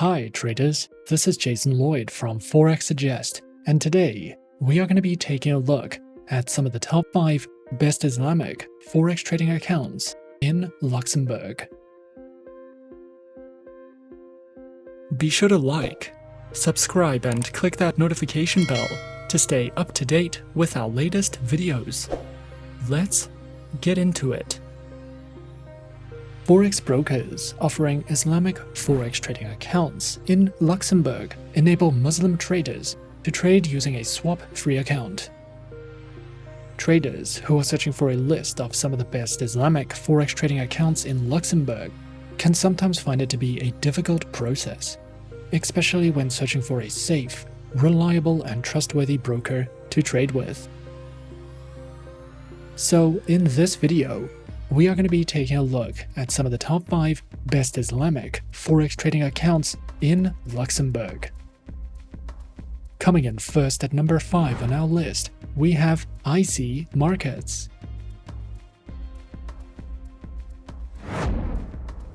Hi traders, this is Jason Lloyd from Forexsuggest, and today we are going to be taking a look at some of the top 5 best Islamic Forex trading accounts in Luxembourg. Be sure to like, subscribe and click that notification bell to stay up to date with our latest videos. Let's get into it. Forex brokers offering Islamic Forex trading accounts in Luxembourg enable Muslim traders to trade using a swap-free account. Traders who are searching for a list of some of the best Islamic Forex trading accounts in Luxembourg can sometimes find it to be a difficult process, especially when searching for a safe, reliable and trustworthy broker to trade with. So in this video, we are going to be taking a look at some of the top 5 best Islamic Forex trading accounts in Luxembourg. Coming in first at number 5 on our list, we have IC Markets.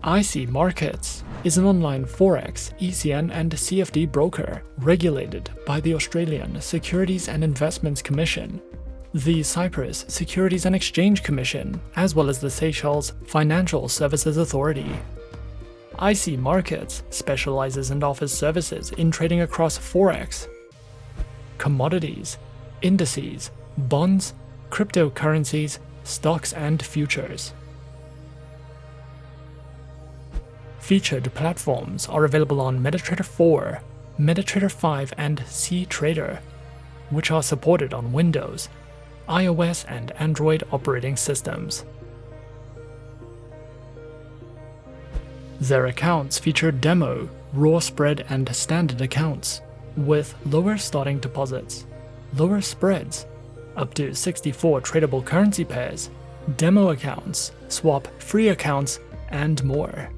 IC Markets is an online Forex ECN and CFD broker regulated by the Australian Securities and Investments Commission, the Cyprus Securities and Exchange Commission, as well as the Seychelles Financial Services Authority. IC Markets specializes and offers services in trading across Forex, commodities, indices, bonds, cryptocurrencies, stocks and futures. Featured platforms are available on MetaTrader 4, MetaTrader 5 and cTrader, which are supported on Windows, iOS and Android operating systems. Their accounts feature demo, raw spread and standard accounts, with lower starting deposits, lower spreads, up to 64 tradable currency pairs, demo accounts, swap-free accounts, and more.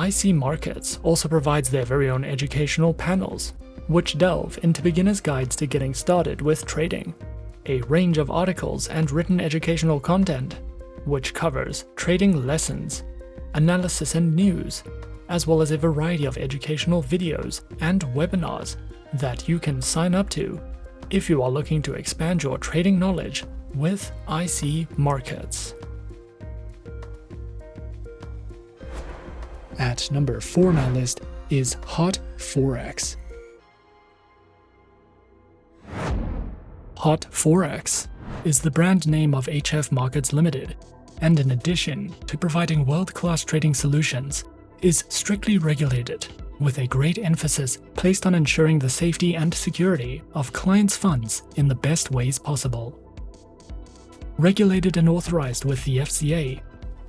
IC Markets also provides their very own educational panels, which delve into beginners' guides to getting started with trading, a range of articles and written educational content, which covers trading lessons, analysis and news, as well as a variety of educational videos and webinars that you can sign up to if you are looking to expand your trading knowledge with IC Markets. At number 4 on our list is Hot Forex. Hot Forex is the brand name of HF Markets Limited, and in addition to providing world-class trading solutions, is strictly regulated, with a great emphasis placed on ensuring the safety and security of clients' funds in the best ways possible. Regulated and authorized with the FCA,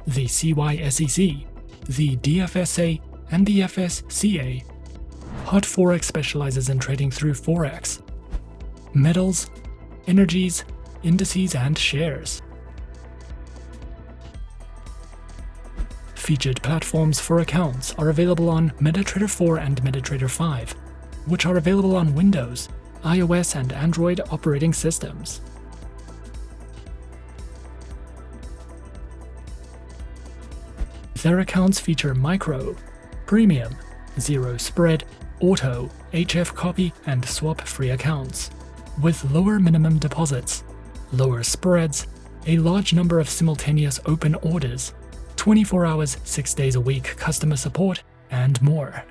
the CYSEC, the DFSA, and the FSCA, Hot Forex specializes in trading through Forex, metals, energies, indices, and shares. Featured platforms for accounts are available on MetaTrader 4 and MetaTrader 5, which are available on Windows, iOS, and Android operating systems. Their accounts feature micro, premium, zero spread, auto, HF copy, and swap-free accounts, with lower minimum deposits, lower spreads, a large number of simultaneous open orders, 24 hours, 6 days a week customer support, and more.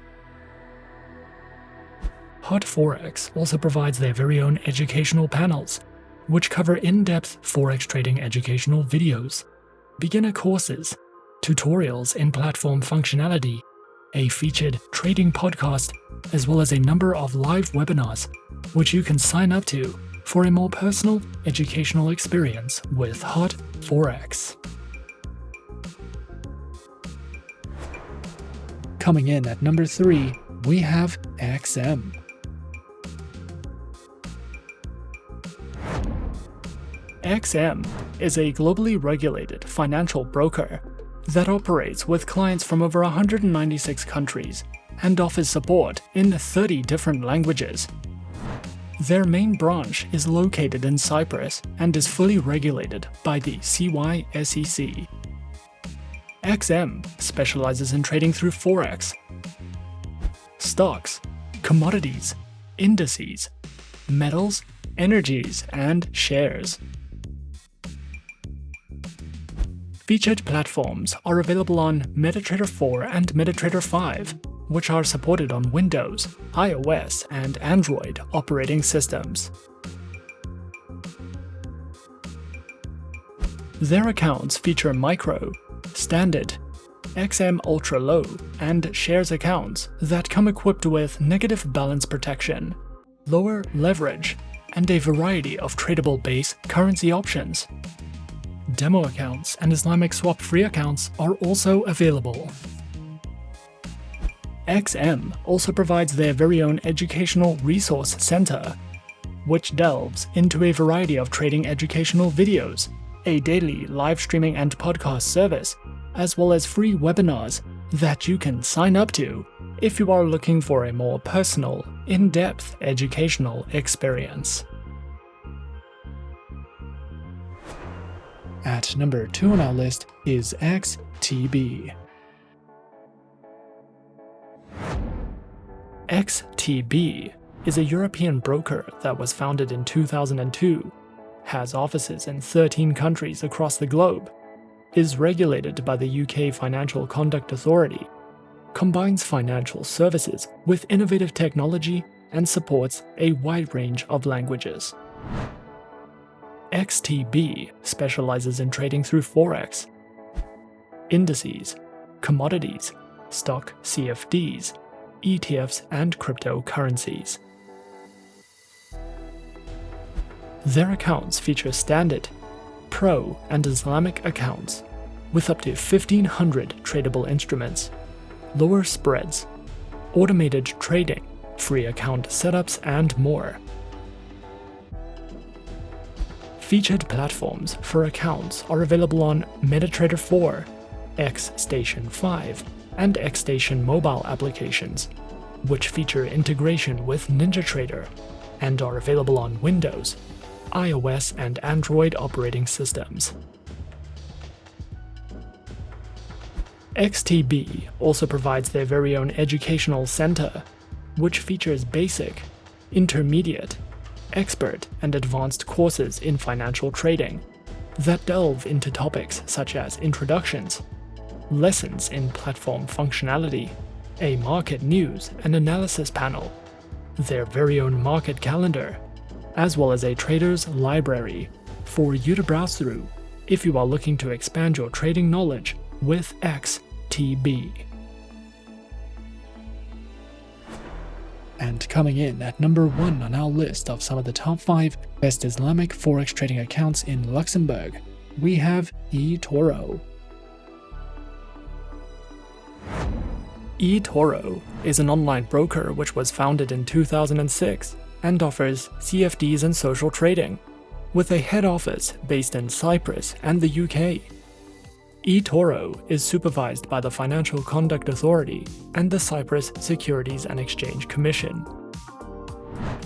Hot Forex also provides their very own educational panels, which cover in-depth Forex trading educational videos, beginner courses, tutorials in platform functionality, a featured trading podcast, as well as a number of live webinars, which you can sign up to for a more personal, educational experience with Hot Forex. Coming in at number 3, we have XM. XM is a globally regulated financial broker that operates with clients from over 196 countries and offers support in 30 different languages. Their main branch is located in Cyprus and is fully regulated by the CYSEC. XM specializes in trading through Forex. Stocks, commodities, indices, metals, energies, and shares. Featured platforms are available on MetaTrader 4 and MetaTrader 5, which are supported on Windows, iOS, and Android operating systems. Their accounts feature micro, standard, XM Ultra Low, and shares accounts that come equipped with negative balance protection, lower leverage, and a variety of tradable base currency options. Demo accounts and Islamic swap-free accounts are also available. XM also provides their very own educational resource center, which delves into a variety of trading educational videos, a daily live streaming and podcast service, as well as free webinars that you can sign up to if you are looking for a more personal, in-depth educational experience. At number 2 on our list is XTB. XTB is a European broker that was founded in 2002, has offices in 13 countries across the globe, is regulated by the UK Financial Conduct Authority, combines financial services with innovative technology, and supports a wide range of languages. XTB specializes in trading through Forex, indices, commodities, stock CFDs, ETFs, and cryptocurrencies. Their accounts feature standard, pro, and Islamic accounts, with up to 1,500 tradable instruments, lower spreads, automated trading, free account setups, and more. Featured platforms for accounts are available on MetaTrader 4, XStation 5, and XStation mobile applications, which feature integration with NinjaTrader and are available on Windows, iOS, and Android operating systems. XTB also provides their very own educational center, which features basic, intermediate, expert, and advanced courses in financial trading that delve into topics such as introductions, lessons in platform functionality, a market news and analysis panel, their very own market calendar, as well as a trader's library for you to browse through if you are looking to expand your trading knowledge with XTB. And coming in at number 1 on our list of some of the top 5 best Islamic Forex trading accounts in Luxembourg, we have eToro. eToro is an online broker which was founded in 2006 and offers CFDs and social trading, with a head office based in Cyprus and the UK. eToro is supervised by the Financial Conduct Authority and the Cyprus Securities and Exchange Commission.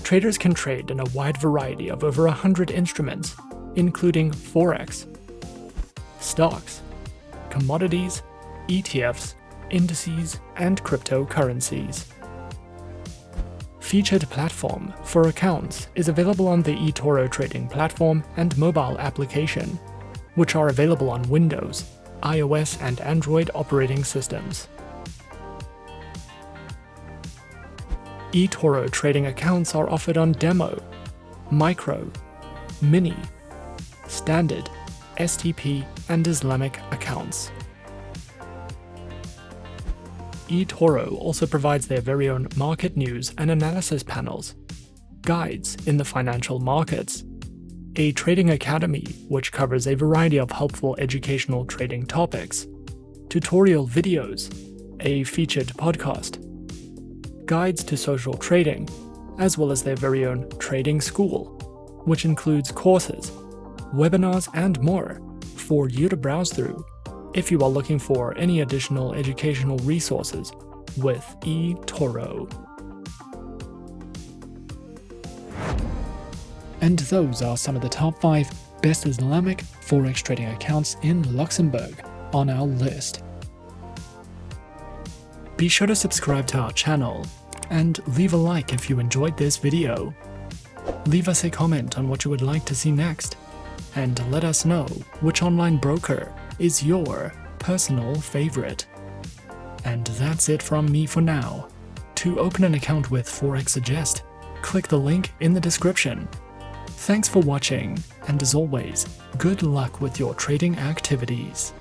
Traders can trade in a wide variety of over 100 instruments, including Forex, stocks, commodities, ETFs, indices, and cryptocurrencies. Featured platform for accounts is available on the eToro trading platform and mobile application, which are available on Windows, iOS, and Android operating systems. eToro trading accounts are offered on demo, micro, mini, standard, STP, and Islamic accounts. eToro also provides their very own market news and analysis panels, guides in the financial markets, a trading academy which covers a variety of helpful educational trading topics, tutorial videos, a featured podcast, guides to social trading, as well as their very own trading school, which includes courses, webinars, and more for you to browse through if you are looking for any additional educational resources with eToro. And those are some of the top 5 best Islamic Forex trading accounts in Luxembourg on our list. Be sure to subscribe to our channel and leave a like if you enjoyed this video. Leave us a comment on what you would like to see next, and let us know which online broker is your personal favorite. And that's it from me for now. To open an account with Forexsuggest, click the link in the description. Thanks for watching, and as always, good luck with your trading activities.